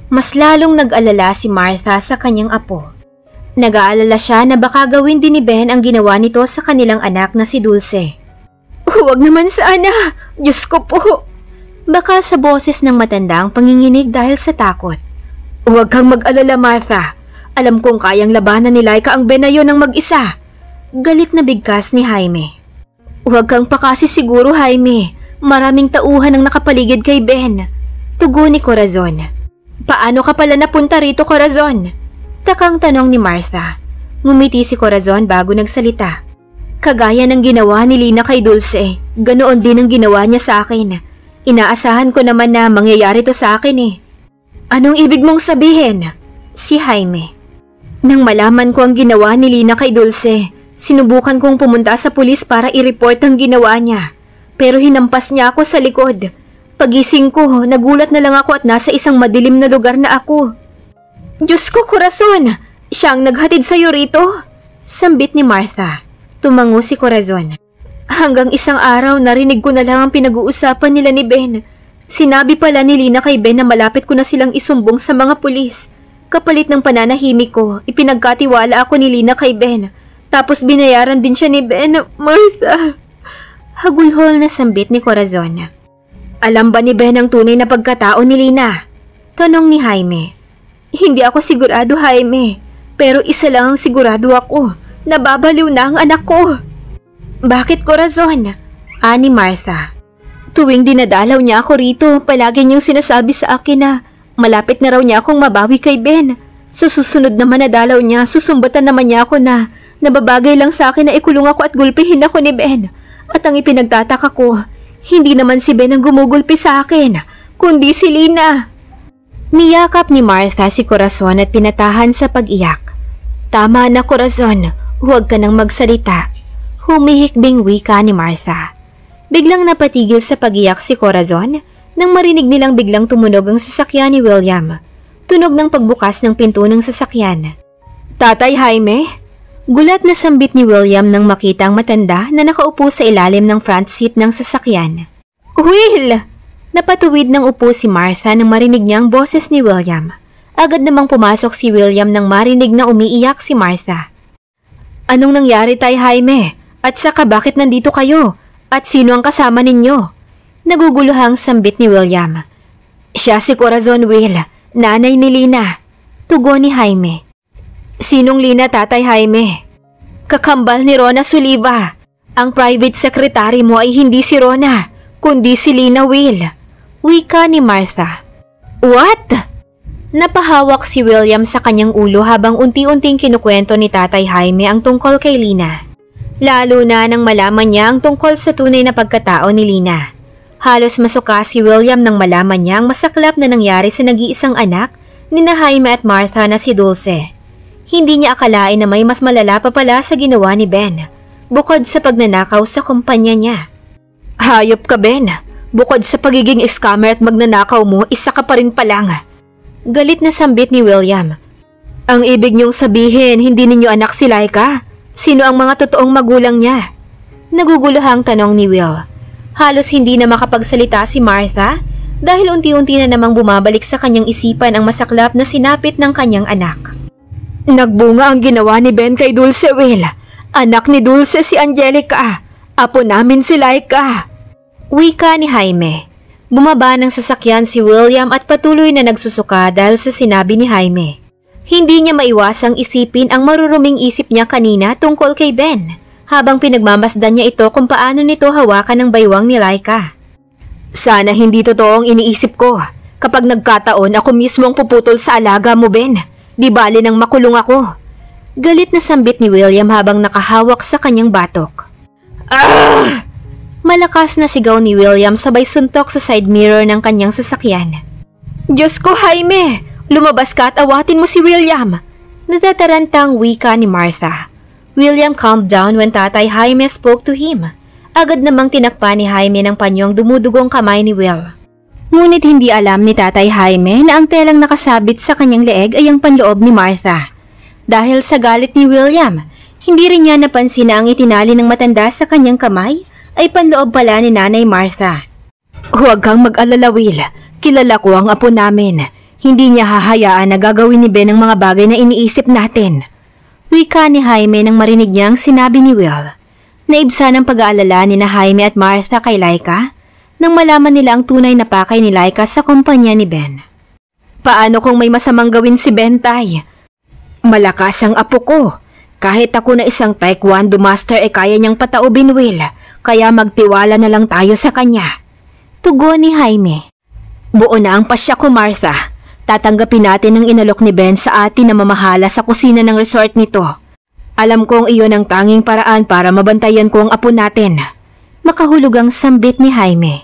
Mas lalong nag-alala si Martha sa kanyang apo. Nag-aalala siya na baka gawin din ni Ben ang ginawa nito sa kanilang anak na si Dulce. Huwag naman sana! Diyos ko po! Baka sa boses ng matanda ang panginginig dahil sa takot. Huwag kang mag-alala, Martha. Alam kong kayang labanan ni Laika ang Ben na yun ng mag-isa. Galit na bigkas ni Jaime. Huwag kang pakasisiguro, Jaime. Maraming tauhan ang nakapaligid kay Ben. Tugon ni Corazon. Paano ka pala napunta rito, Corazon? Takang tanong ni Martha. Ngumiti si Corazon bago nagsalita. Kagaya ng ginawa ni Lina kay Dulce, ganoon din ang ginawa niya sa akin. Inaasahan ko naman na mangyayari to sa akin eh. Anong ibig mong sabihin? Si Jaime. Nang malaman ko ang ginawa ni Lina kay Dulce, sinubukan kong pumunta sa pulis para i-report ang ginawa niya. Pero hinampas niya ako sa likod. Pagising ko, nagulat na lang ako at nasa isang madilim na lugar na ako. Diyos ko, Corazon! Siya ang naghatid sa'yo rito? Sambit ni Martha. Tumango si Corazon. Hanggang isang araw narinig ko na lang ang pinag-uusapan nila ni Ben. Sinabi pala ni Lina kay Ben na malapit ko na silang isumbong sa mga pulis. Kapalit ng pananahimik ko, ipinagkatiwala ako ni Lina kay Ben. Tapos binayaran din siya ni Ben. Martha! Hagulhol na sambit ni Corazon. Alam ba ni Ben ang tunay na pagkatao ni Lina? Tanong ni Jaime. Hindi ako sigurado, Jaime. Pero isa lang ang sigurado ako. Nababaliw na ang anak ko. Bakit, Corazon? Ani Martha. Tuwing dinadalaw niya ako rito, palagi niyang sinasabi sa akin na malapit na raw niya akong mabawi kay Ben. Sa susunod naman na dalaw niya, susumbatan naman niya ako na nababagay lang sa akin na ikulong ako at gulpihin ako ni Ben. At ang ipinagtataka ko, hindi naman si Ben ang gumugulpi sa akin, kundi si Lina. Niyakap ni Martha si Corazon at pinatahan sa pag-iyak. Tama na, Corazon, huwag ka nang magsalita. Humihikbing wika ni Martha. Biglang napatigil sa pag-iyak si Corazon nang marinig nilang biglang tumunog ang sasakyan ni William. Tunog ng pagbukas ng pinto ng sasakyan. Tatay Jaime? Gulat na sambit ni William nang makita ang matanda na nakaupo sa ilalim ng front seat ng sasakyan. Will! Napatuwid ng upo si Martha nang marinig niya ang boses ni William. Agad namang pumasok si William nang marinig na umiiyak si Martha. Anong nangyari, Tay Jaime? At saka bakit nandito kayo? At sino ang kasama ninyo? Naguguluhang sambit ni William. Siya si Corazon, Will, nanay ni Lina. Tugon ni Jaime. Sinong Lina, Tatay Jaime? Kakambal ni Rona Soliva. Ang private secretary mo ay hindi si Rona, kundi si Lina, Will. Wika ni Martha. What? Napahawak si William sa kanyang ulo habang unti-unting kinukwento ni Tatay Jaime ang tungkol kay Lina. Lalo na nang malaman niya ang tungkol sa tunay na pagkatao ni Lina. Halos masuka si William nang malaman niya ang masaklap na nangyari sa nag-iisang anak ni Jaime at Martha na si Dulce. Hindi niya akalain na may mas malala pa pala sa ginawa ni Ben, bukod sa pagnanakaw sa kumpanya niya. Hayop ka, Ben. Bukod sa pagiging scammer at magnanakaw mo, isa ka pa rin palang. Galit na sambit ni William. Ang ibig niyong sabihin, hindi ninyo anak si Laika? Sino ang mga totoong magulang niya? Naguguluhang tanong ni Will. Halos hindi na makapagsalita si Martha dahil unti-unti na namang bumabalik sa kanyang isipan ang masaklap na sinapit ng kanyang anak. Nagbunga ang ginawa ni Ben kay Dulce, Will. Anak ni Dulce si Angelica. Apo namin si Laika. Wika ni Jaime. Bumaba ng sasakyan si William at patuloy na nagsusuka dahil sa sinabi ni Jaime. Hindi niya maiwasang isipin ang maruruming isip niya kanina tungkol kay Ben, habang pinagmamasdan niya ito kung paano nito hawakan ng baywang ni Laika. Sana hindi totoong iniisip ko. Kapag nagkataon, ako mismo ang puputol sa alaga mo, Ben. Di bali nang makulong ako. Galit na sambit ni William habang nakahawak sa kanyang batok. Ah! Malakas na sigaw ni William sabay suntok sa side mirror ng kanyang sasakyan. Diyos ko, Jaime! Lumabas ka at awatin mo si William! Natatarantang wika ni Martha. William calmed down when Tatay Jaime spoke to him. Agad namang tinakpa ni Jaime ng panyong dumudugong kamay ni Will. Ngunit hindi alam ni Tatay Jaime na ang telang nakasabit sa kanyang leeg ay ang panloob ni Martha. Dahil sa galit ni William, hindi rin niya napansin na ang itinali ng matanda sa kanyang kamay ay panloob pala ni Nanay Martha. Huwag kang mag-alala, Will. Kilala ko ang apo namin. Hindi niya hahayaan na gagawin ni Ben ang mga bagay na iniisip natin. Wika ni Jaime nang marinig niya ang sinabi ni Will. Naibsa ng pag-aalala ni na Jaime at Martha kay Laika nang malaman nila ang tunay na pakay ni Laika sa kumpanya ni Ben. Paano kung may masamang gawin si Ben, Tay? Malakas ang apo ko. Kahit ako na isang taekwondo master kaya niyang pataubin, Will. Kaya magtiwala na lang tayo sa kanya. Tugon ni Jaime. Buo na ang pasya ko, Martha. Tatanggapin natin ang inalok ni Ben sa atin na mamahala sa kusina ng resort nito. Alam kong iyon ang tanging paraan para mabantayan ko ang apo natin. Makahulog ang sambit ni Jaime.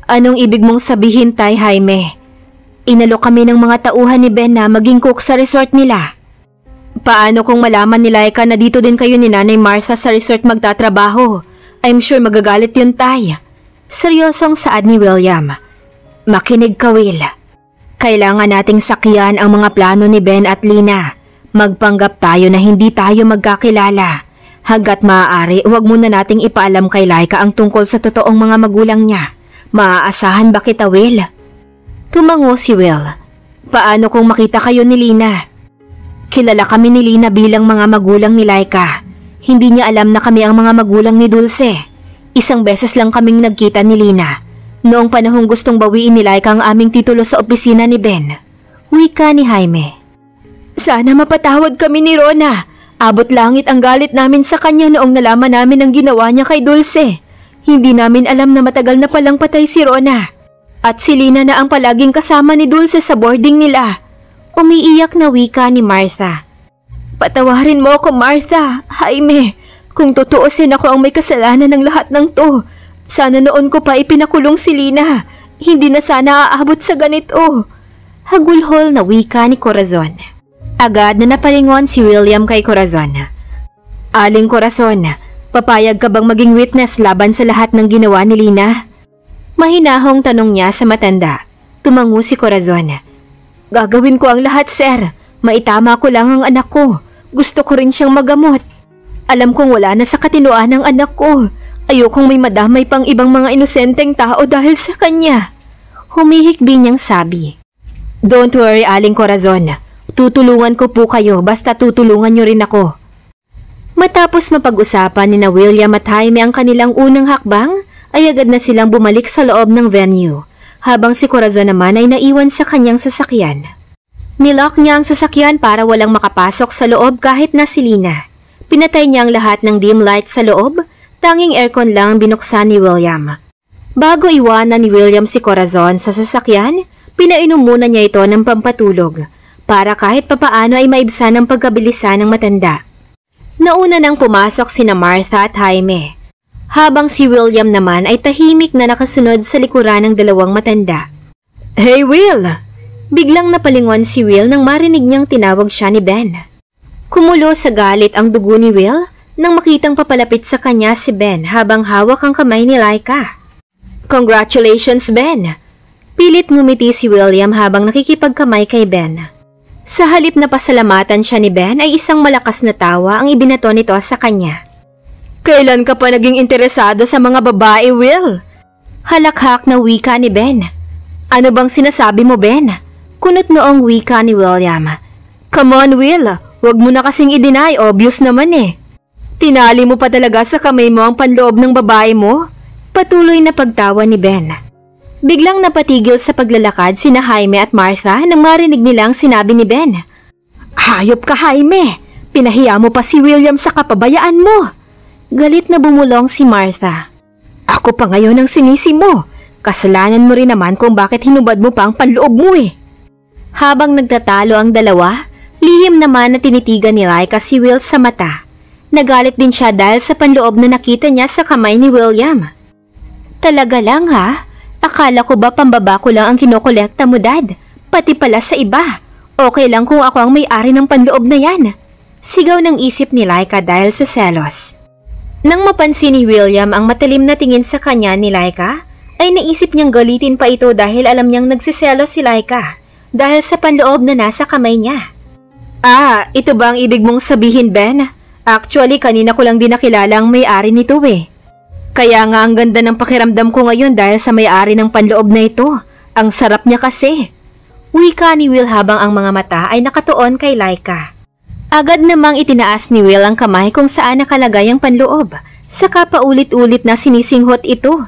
Anong ibig mong sabihin, Tay Jaime? Inalok kami ng mga tauhan ni Ben na maging cook sa resort nila. Paano kung malaman ni Laika na dito din kayo ni Nanay Martha sa resort magtatrabaho? I'm sure magagalit yun, Tay. Seryosong saad ni William. Makinig ka, Will. Kailangan nating sakyan ang mga plano ni Ben at Lina. Magpanggap tayo na hindi tayo magkakilala. Hanggat maaari, huwag muna nating ipaalam kay Laika ang tungkol sa totoong mga magulang niya. Maaasahan ba kita, Will? Tumango si Will. Paano kung makita kayo ni Lina? Kilala kami ni Lina bilang mga magulang ni Laika. Hindi niya alam na kami ang mga magulang ni Dulce. Isang beses lang kaming nagkita ni Lina. Noong panahong gustong bawiin ni Laika ang aming titulo sa opisina ni Ben. Wika ni Jaime. Sana mapatawad kami ni Rona. Abot langit ang galit namin sa kanya noong nalaman namin ang ginawa niya kay Dulce. Hindi namin alam na matagal na palang patay si Rona. At si Lina na ang palaging kasama ni Dulce sa boarding nila. Umiiyak na wika ni Martha. Patawarin mo ako, Martha. Jaime, kung tutuusin ako ang may kasalanan ng lahat ng to. Sana noon ko pa ipinakulong si Lina. Hindi na sana aabot sa ganito. Hagulhol na wika ni Corazon. Agad na napalingon si William kay Corazon. Aling Corazon, papayag ka bang maging witness laban sa lahat ng ginawa ni Lina? Mahinahong tanong niya sa matanda. Tumango si Corazon. Gagawin ko ang lahat, sir. Maitama ko lang ang anak ko. Gusto ko rin siyang magamot. Alam kong wala na sa katinoan ng anak ko. Ayokong may madamay pang ibang mga inosenteng tao dahil sa kanya. Humihikbi niyang sabi. Don't worry, Aling Corazon. Tutulungan ko po kayo basta tutulungan niyo rin ako. Matapos mapag-usapan ni na William at Jaime ang kanilang unang hakbang, ay agad na silang bumalik sa loob ng venue, habang si Corazon naman ay naiwan sa kanyang sasakyan. Nilock niya ang sasakyan para walang makapasok sa loob kahit na si Lina. Pinatay niya ang lahat ng dim lights sa loob. Tanging aircon lang ang binuksan ni William. Bago iwanan ni William si Corazon sa sasakyan, pinainom muna niya ito ng pampatulog para kahit papaano ay maibsan ang pagkabilisan ng matanda. Nauna nang pumasok sina Martha at Jaime, habang si William naman ay tahimik na nakasunod sa likuran ng dalawang matanda. Hey Will! Biglang napalingon si Will nang marinig niyang tinawag siya ni Ben. Kumulo sa galit ang dugo ni Will nang makitang papalapit sa kanya si Ben habang hawak ang kamay ni Laika. Congratulations, Ben! Pilit ngumiti si William habang nakikipagkamay kay Ben. Sa halip na pasalamatan siya ni Ben ay isang malakas na tawa ang ibinato nito sa kanya. Kailan ka pa naging interesado sa mga babae, Will? Halakhak na wika ni Ben. Ano bang sinasabi mo, Ben? Kunot noong wika ni William. Come on, Will. Huwag mo na kasing i-deny, obvious naman eh. Tinali mo pa talaga sa kamay mo ang panloob ng babae mo? Patuloy na pagtawa ni Ben. Biglang napatigil sa paglalakad sina Jaime at Martha nang marinig nilang sinabi ni Ben. Hayop ka, Jaime! Pinahiya mo pa si William sa kapabayaan mo! Galit na bumulong si Martha. Ako pa ngayon ang sinisi mo. Kasalanan mo rin naman kung bakit hinubad mo pa ang panloob mo eh. Habang nagtatalo ang dalawa, lihim naman na tinitigan ni Laika si Will sa mata. Nagalit din siya dahil sa panloob na nakita niya sa kamay ni William. Talaga lang ha? Akala ko ba pambaba ko lang ang kinokolekta mo, Dad? Pati pala sa iba. Okay lang kung ako ang may-ari ng panloob na yan. Sigaw ng isip ni Laika dahil sa selos. Nang mapansin ni William ang matalim na tingin sa kanya ni Laika, ay naisip niyang galitin pa ito dahil alam niyang nagsiselos si Laika dahil sa panloob na nasa kamay niya. Ah, ito ba ang ibig mong sabihin, Ben? Actually, kanina ko lang din nakilala ang may-ari nito eh. Kaya nga ang ganda ng pakiramdam ko ngayon dahil sa may-ari ng panloob na ito. Ang sarap niya kasi. Wika ni Will habang ang mga mata ay nakatuon kay Laika. Agad namang itinaas ni Will ang kamay kung saan nakalagay ang panloob, saka paulit-ulit na sinisinghot ito.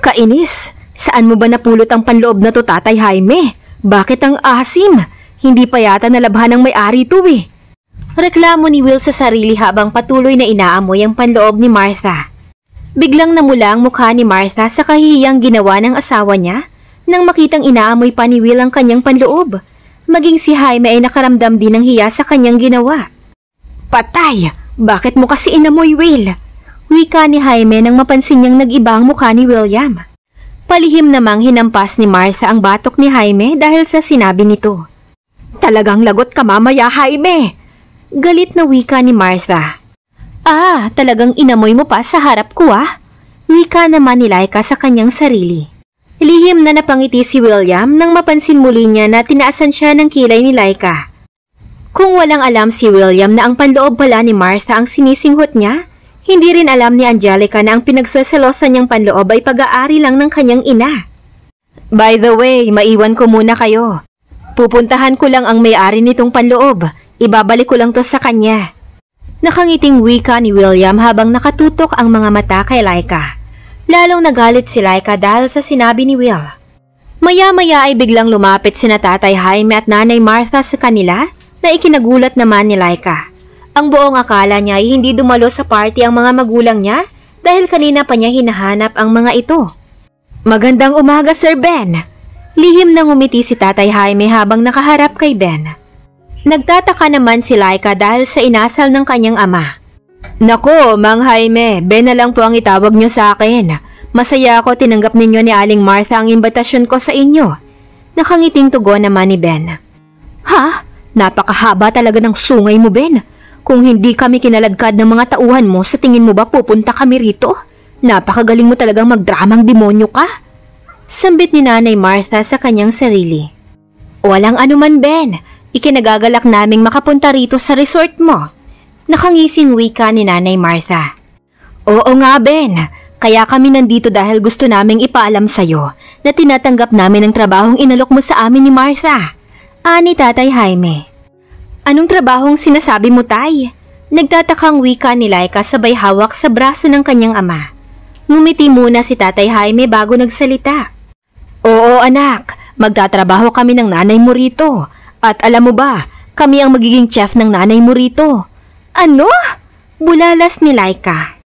Kainis, saan mo ba napulot ang panloob na to, Tatay Jaime? Bakit ang asim? Hindi pa yata nalabhan ng may-ari to eh. Reklamo ni Will sa sarili habang patuloy na inaamoy ang panloob ni Martha. Biglang namula ang mukha ni Martha sa kahihiyang ginawa ng asawa niya nang makitang inaamoy pa ni Will ang kanyang panloob. Maging si Jaime ay nakaramdam din ng hiya sa kanyang ginawa. Patay! Bakit mo kasi inamoy, Will? Wika ni Jaime nang mapansin niyang nag-iba ang mukha ni William. Palihim namang hinampas ni Martha ang batok ni Jaime dahil sa sinabi nito. Talagang lagot ka mamaya, Jaime! Galit na wika ni Martha. Talagang inamoy mo pa sa harap ko Wika naman ni Laika sa kanyang sarili. Lihim na napangiti si William nang mapansin muli niya na tinaasan siya ng kilay ni Laika. Kung walang alam si William na ang panloob pala ni Martha ang sinisinghot niya, hindi rin alam ni Angelica na ang pinagsasalosan niyang panloob ay pag-aari lang ng kanyang ina. By the way, maiwan ko muna kayo. Pupuntahan ko lang ang may-ari nitong panloob. Ibabalik ko lang to sa kanya. Nakangiting wika ni William habang nakatutok ang mga mata kay Laika. Lalong nagalit si Laika dahil sa sinabi ni Will. Maya-maya ay biglang lumapit sina Tatay Jaime at Nanay Martha sa kanila na ikinagulat naman ni Laika. Ang buong akala niya ay hindi dumalo sa party ang mga magulang niya dahil kanina pa niya hinahanap ang mga ito. Magandang umaga, Sir Ben. Lihim na ngumiti si Tatay Jaime habang nakaharap kay Ben. Nagtataka naman si Laika dahil sa inasal ng kanyang ama. Nako, Mang Jaime, Ben na lang po ang itawag niyo sa akin. Masaya ako tinanggap ninyo ni Aling Martha ang imbitasyon ko sa inyo. Nakangiting tugon naman ni Ben. Ha? Napakahaba talaga ng sungay mo, Ben. Kung hindi kami kinaladkad ng mga tauhan mo, sa tingin mo ba pupunta kami rito? Napakagaling mo talagang magdramang demonyo ka. Sambit ni Nanay Martha sa kanyang sarili. Walang anuman, Ben. Ikinagagalak naming makapunta rito sa resort mo. Nakangising wika ni Nanay Martha. Oo nga, Ben. Kaya kami nandito dahil gusto naming ipaalam sa'yo na tinatanggap namin ang trabahong inalok mo sa amin ni Martha. Ani Tatay Jaime. Anong trabahong sinasabi mo, Tay? Nagtatakang wika ni Laika sabay hawak sa braso ng kanyang ama. Ngumiti muna si Tatay Jaime bago nagsalita. Oo anak, magtatrabaho kami ng nanay mo rito. At alam mo ba, kami ang magiging chef ng nanay mo rito. Ano? Bulalas ni Laika.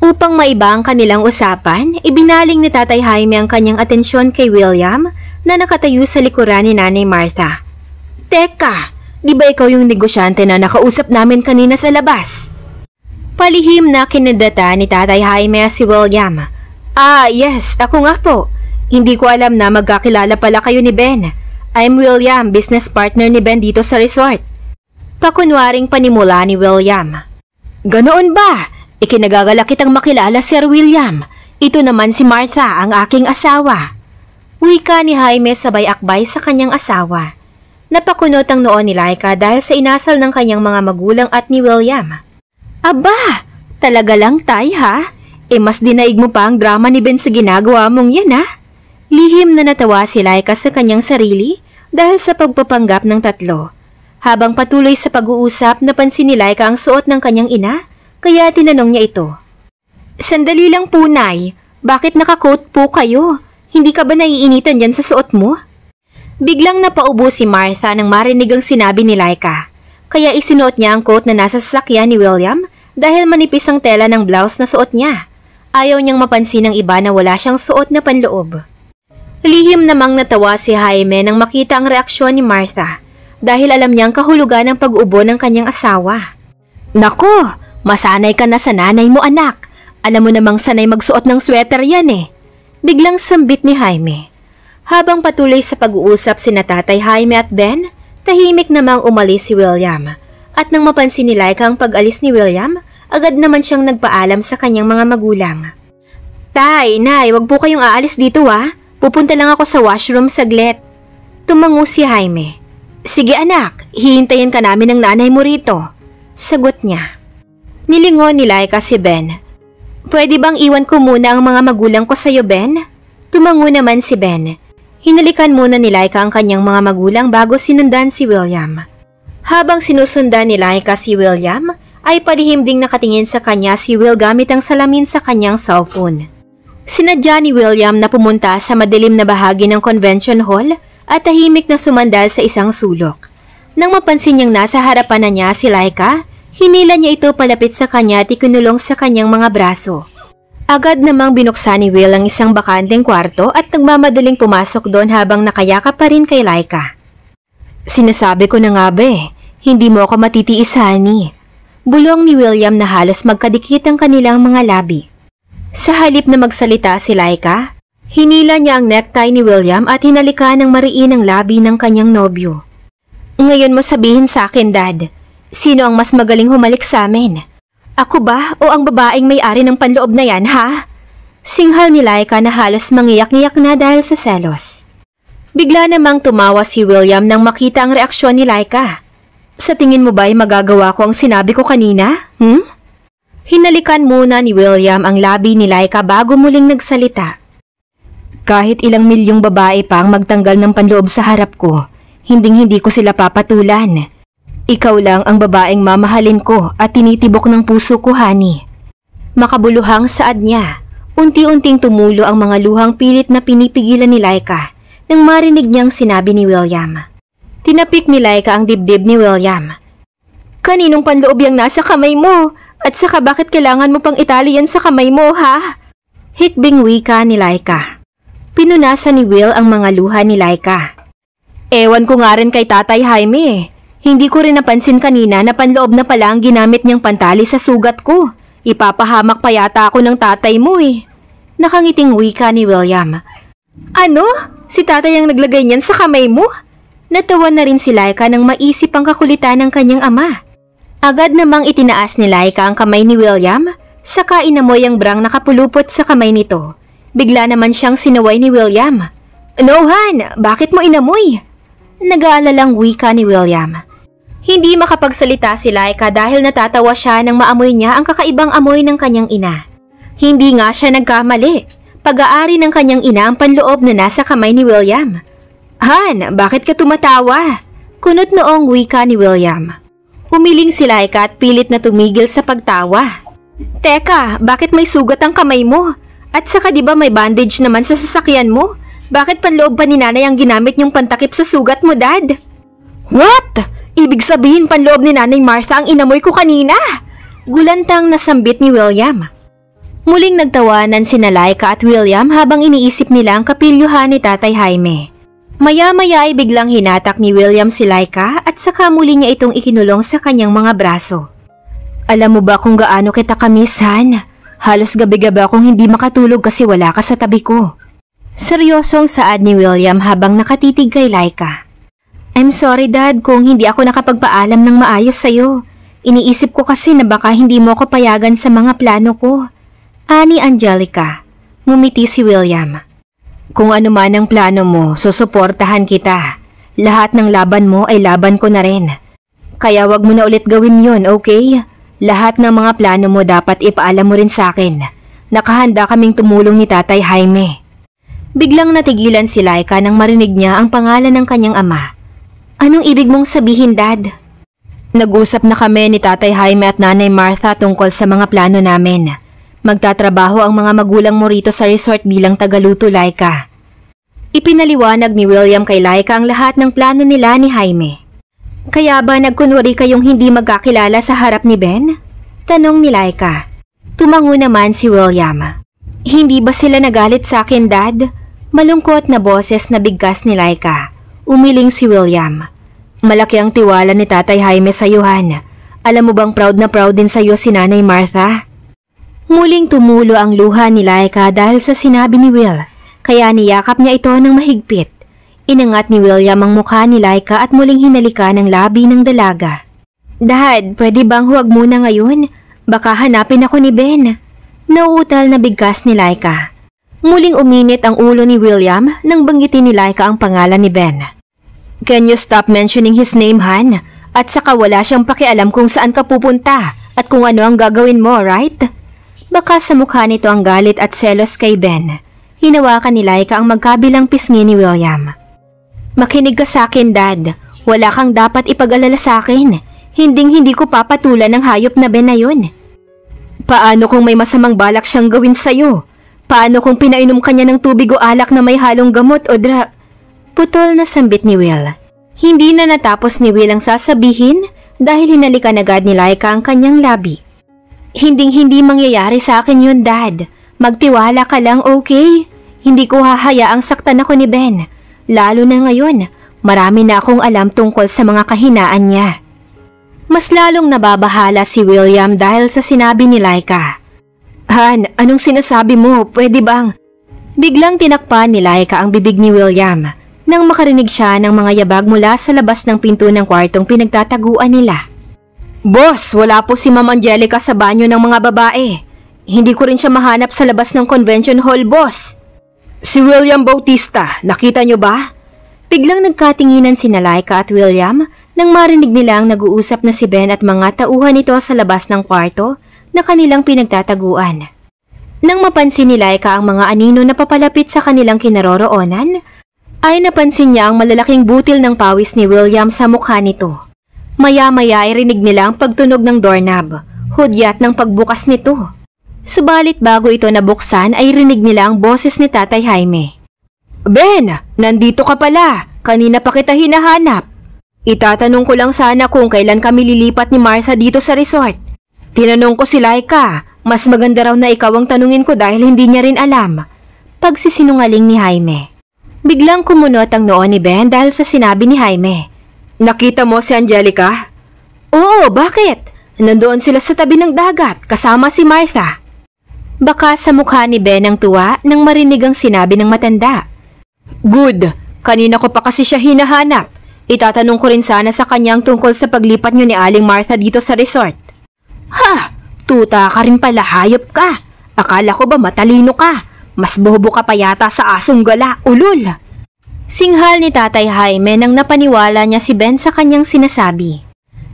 Upang maiba ang kanilang usapan, ibinaling ni Tatay Jaime ang kanyang atensyon kay William na nakatayo sa likuran ni Nanay Martha. Teka, di ba ikaw yung negosyante na nakausap namin kanina sa labas? Palihim na kinadata ni Tatay Jaime si William. Yes, ako nga po. Hindi ko alam na magkakilala pala kayo ni Ben. I'm William, business partner ni Ben dito sa resort. Pakunwaring panimula ni William. Ganoon ba? Ikinagagalak kitang makilala, Sir William. Ito naman si Martha, ang aking asawa. Wika ni Jaime sabay akbay sa kanyang asawa. Napakunot ang noon ni Laika dahil sa inasal ng kanyang mga magulang at ni William. Aba, talaga lang Tay ha? Mas dinaig mo pa ang drama ni Ben sa ginagawa mong yan ha? Lihim na natawa si Laika sa kanyang sarili dahil sa pagpapanggap ng tatlo. Habang patuloy sa pag-uusap, napansin ni Laika ang suot ng kanyang ina, kaya tinanong niya ito. Sandali lang po, Nay. Bakit nakakoat po kayo? Hindi ka ba naiinitan dyan sa suot mo? Biglang napaubo si Martha nang marinig ang sinabi ni Laika. Kaya isinuot niya ang coat na nasa sasakyan ni William dahil manipis ang tela ng blouse na suot niya. Ayaw niyang mapansin ng iba na wala siyang suot na panloob. Lihim namang natawa si Jaime nang makita ang reaksyon ni Martha dahil alam niyang kahulugan ng pag-ubo ng kanyang asawa. Nako, masanay ka na sa nanay mo anak. Alam mo namang sanay magsuot ng sweater yan eh. Biglang sambit ni Jaime. Habang patuloy sa pag-uusap sina Tatay Jaime at Ben, tahimik namang umalis si William. At nang mapansin ni Laika ang pag-alis ni William, agad naman siyang nagpaalam sa kanyang mga magulang. Tay, Nay, wag po kayong aalis dito Pupunta lang ako sa washroom saglit. Tumango si Jaime. Sige anak, hihintayin ka namin ng nanay mo rito. Sagot niya. Nilingon ni Laika si Ben. Pwede bang iwan ko muna ang mga magulang ko sa'yo, Ben? Tumango naman si Ben. Hinalikan muna ni Laika ang kanyang mga magulang bago sinundan si William. Habang sinusundan ni Laika si William, ay palihim ding nakatingin sa kanya si Will gamit ang salamin sa kanyang cellphone. Sinadya ni William na pumunta sa madilim na bahagi ng convention hall at tahimik na sumandal sa isang sulok. Nang mapansin niyang nasa harapan na niya si Laika, hinila niya ito palapit sa kanya at ikinulong sa kanyang mga braso. Agad namang binuksan ni Will ang isang bakanteng kwarto at nagmamadaling pumasok doon habang nakayakap pa rin kay Laika. Sinasabi ko na nga ba hindi mo ako matitiis, honey. Bulong ni William na halos magkadikit ang kanilang mga labi. Sa halip na magsalita si Laika, hinila niya ang necktie ni William at hinalikan ng mariin ang labi ng kanyang nobyo. Ngayon mo sabihin sa akin, Dad, sino ang mas magaling humalik sa amin? Ako ba o ang babaeng may-ari ng panloob na yan, ha? Singhal ni Laika na halos mangiyak-ngiyak na dahil sa selos. Bigla namang tumawa si William nang makita ang reaksyon ni Laika. Sa tingin mo ba'y magagawa ko ang sinabi ko kanina? Hinalikan muna ni William ang labi ni Laika bago muling nagsalita. Kahit ilang milyong babae pa ang magtanggal ng panloob sa harap ko, hinding-hindi ko sila papatulan. Ikaw lang ang babaeng mamahalin ko at tinitibok ng puso ko, honey. Makabuluhang saad niya, unti-unting tumulo ang mga luhang pilit na pinipigilan ni Laika nang marinig niyang sinabi ni William. Tinapik ni Laika ang dibdib ni William. Kaninong panloob yang nasa kamay mo? At saka bakit kailangan mo pang itali yan sa kamay mo, ha? Hikbing wika ni Laika. Pinunasan ni Will ang mga luha ni Laika. Ewan ko nga rin kay Tatay Jaime. Hindi ko rin napansin kanina na panloob na pala ang ginamit niyang pantali sa sugat ko. Ipapahamak pa yata ako ng tatay mo Nakangiting wika ni William. Ano? Si tatay ang naglagay niyan sa kamay mo? Natawa na rin si Laika nang maisip ang kakulitan ng kanyang ama. Agad namang itinaas ni Laika ang kamay ni William, saka inamoy ang brang nakapulupot sa kamay nito. Bigla naman siyang sinaway ni William. No, Han, bakit mo inamoy? Nag-aalalang wika ni William. Hindi makapagsalita si Laika dahil natatawa siya nang maamoy niya ang kakaibang amoy ng kanyang ina. Hindi nga siya nagkamali. Pag-aari ng kanyang ina ang panloob na nasa kamay ni William. Han, bakit ka tumatawa? Kunot noong wika ni William. Umiling si Laika at pilit na tumigil sa pagtawa. Teka, bakit may sugat ang kamay mo? At saka di ba may bandage naman sa sasakyan mo? Bakit panloob pa ni nanay ang ginamit niyong pantakip sa sugat mo, Dad? What? Ibig sabihin panloob ni Nanay Martha ang inamoy ko kanina? Gulantang nasambit ni William. Muling nagtawanan sina Laika at William habang iniisip nila ang kapilyuhan ni Tatay Jaime. Maya-maya ay biglang hinatak ni William si Laika at saka muli niya itong ikinulong sa kanyang mga braso. Alam mo ba kung gaano kita kamiss, Han? Halos gabi-gabi akong hindi makatulog kasi wala ka sa tabi ko. Seryosong saad ni William habang nakatitig kay Laika. I'm sorry, Dad, kung hindi ako nakapagpaalam ng maayos sa'yo. Iniisip ko kasi na baka hindi mo ako payagan sa mga plano ko. Ani Angelica. Ngumiti si William. Kung ano man ang plano mo, susuportahan kita. Lahat ng laban mo ay laban ko na rin. Kaya wag mo na ulit gawin yon, okay? Lahat ng mga plano mo dapat ipaalam mo rin sa akin. Nakahanda kaming tumulong ni Tatay Jaime. Biglang natigilan si Laika nang marinig niya ang pangalan ng kanyang ama. Anong ibig mong sabihin, Dad? Nag-usap na kami ni Tatay Jaime at Nanay Martha tungkol sa mga plano namin. Magtatrabaho ang mga magulang mo rito sa resort bilang tagaluto, Laika. Ipinaliwanag ni William kay Laika ang lahat ng plano nila ni Jaime. Kaya ba nagkunwari kayong hindi magkakilala sa harap ni Ben? Tanong ni Laika. Tumango naman si William. Hindi ba sila nagalit sa akin, Dad? Malungkot na boses na bigkas ni Laika. Umiling si William. Malaki ang tiwala ni Tatay Jaime sa iyo, Han. Alam mo bang proud na proud din sa iyo si Nanay Martha? Muling tumulo ang luha ni Laika dahil sa sinabi ni Will, kaya niyakap niya ito ng mahigpit. Inangat ni William ang mukha ni Laika at muling hinalikan ang labi ng dalaga. Dad, pwede bang huwag muna ngayon? Baka hanapin ako ni Ben. Nauutal na bigkas ni Laika. Muling uminit ang ulo ni William nang banggitin ni Laika ang pangalan ni Ben. Can you stop mentioning his name, Han? At saka wala siyang pakialam kung saan ka pupunta at kung ano ang gagawin mo, right? Baka sa mukha nito ang galit at selos kay Ben. Hinawakan ni Laika ang magkabilang pisngi ni William. Makinig ka sa akin, Dad. Wala kang dapat ipag-alala sa akin. Hinding-hindi ko papatulan ng hayop na Ben na yun. Paano kung may masamang balak siyang gawin sa'yo? Paano kung pinainom ka niya ng tubig o alak na may halong gamot o Putol na sambit ni Will. Hindi na natapos ni Will ang sasabihin dahil hinalikan agad ni Laika ang kanyang labi. Hinding-hindi mangyayari sa akin yun, Dad. Magtiwala ka lang, okay? Hindi ko hahayaang saktan ako ni Ben. Lalo na ngayon, marami na akong alam tungkol sa mga kahinaan niya. Mas lalong nababahala si William dahil sa sinabi ni Laika. Han, anong sinasabi mo? Pwede bang? Biglang tinakpan ni Laika ang bibig ni William nang makarinig siya ng mga yabag mula sa labas ng pinto ng kwartong pinagtataguan nila. Boss, wala po si Ma'am Angelica sa banyo ng mga babae. Hindi ko rin siya mahanap sa labas ng convention hall, boss. Si William Bautista, nakita niyo ba? Biglang nagkatinginan sina Laika at William nang marinig nila ang nag-uusap na si Ben at mga tauhan nito sa labas ng kwarto na kanilang pinagtataguan. Nang mapansin ni Laika ang mga anino na papalapit sa kanilang kinaroroonan, ay napansin niya ang malalaking butil ng pawis ni William sa mukha nito. Maya-maya ay rinig nila ang pagtunog ng doorknob, hudyat ng pagbukas nito. Subalit bago ito nabuksan ay rinig nila ang boses ni Tatay Jaime. Ben, nandito ka pala. Kanina pa kita hinahanap. Itatanong ko lang sana kung kailan kami lilipat ni Martha dito sa resort. Tinanong ko si Laika. Mas maganda raw na ikaw ang tanungin ko dahil hindi niya rin alam. Pagsisinungaling ni Jaime. Biglang kumunot ang noo ni Ben dahil sa sinabi ni Jaime. Nakita mo si Angelica? Oo, bakit? Nandoon sila sa tabi ng dagat kasama si Martha. Baka sa mukha ni Ben ang tuwa nang marinig ang sinabi ng matanda. Good, kanina ko pa kasi siya hinahanap. Itatanong ko rin sana sa kanyang tungkol sa paglipat niyo ni Aling Martha dito sa resort. Ha! Tuta ka rin pala, hayop ka. Akala ko ba matalino ka? Mas bobo ka pa yata sa asong gala, ulol. Singhal ni Tatay Jaime nang napaniwala niya si Ben sa kanyang sinasabi.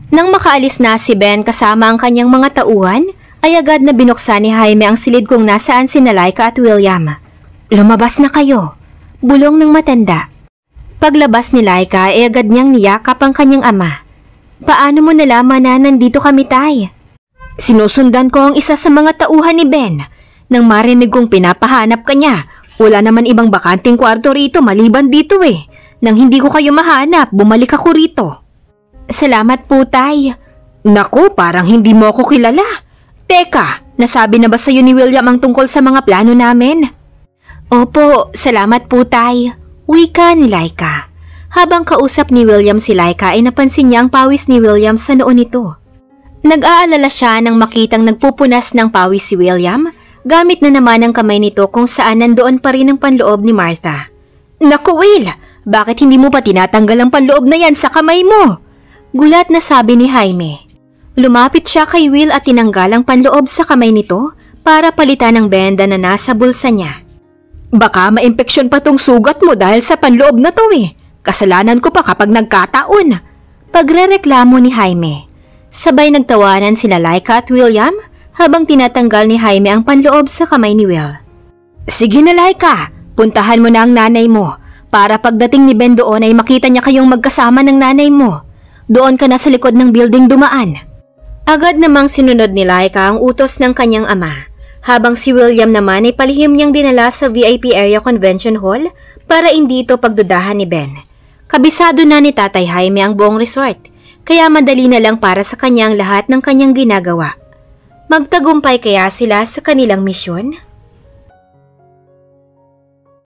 Nang makaalis na si Ben kasama ang kanyang mga tauhan, ay agad na binuksan ni Jaime ang silid kung nasaan sina Laika at William. Lumabas na kayo, bulong ng matanda. Paglabas ni Laika ay agad niyang niyakap ang kanyang ama. Paano mo nalaman na nandito kami, Tay? Sinusundan ko ang isa sa mga tauhan ni Ben. Nang marinig kong pinapahanap ka niya, wala naman ibang bakanting kwarto rito maliban dito eh. Nang hindi ko kayo mahanap, bumalik ako rito. Salamat po, Tay. Naku, parang hindi mo ako kilala. Teka, nasabi na ba sa'yo ni William ang tungkol sa mga plano namin? Opo, salamat po, Tay. Wika ni Laika. Habang kausap ni William si Laika ay napansin niya ang pawis ni William sa noo nito. Nag-aalala siya nang makitang nagpupunas ng pawis si William, gamit na naman ang kamay nito kung saan nandoon pa rin ang panloob ni Martha. Naku, Will! Bakit hindi mo pa tinatanggal ang panloob na yan sa kamay mo? Gulat na sabi ni Jaime. Lumapit siya kay Will at tinanggal ang panloob sa kamay nito para palitan ang benda na nasa bulsa niya. Baka maimpeksyon pa tong sugat mo dahil sa panloob na to eh. Kasalanan ko pa kapag nagkataon. Pagrereklamo ni Jaime. Sabay nagtawanan sila Laika at William habang tinatanggal ni Jaime ang panloob sa kamay ni Will. Sige na, Laika, puntahan mo na ang nanay mo para pagdating ni Ben doon ay makita niya kayong magkasama ng nanay mo. Doon ka na sa likod ng building dumaan. Agad namang sinunod ni Laika ang utos ng kanyang ama, habang si William naman ay palihim niyang dinala sa VIP Area Convention Hall para hindi ito pagdudahan ni Ben. Kabisado na ni Tatay Jaime ang buong resort, kaya madali na lang para sa kanya ang lahat ng kanyang ginagawa. Magtagumpay kaya sila sa kanilang misyon?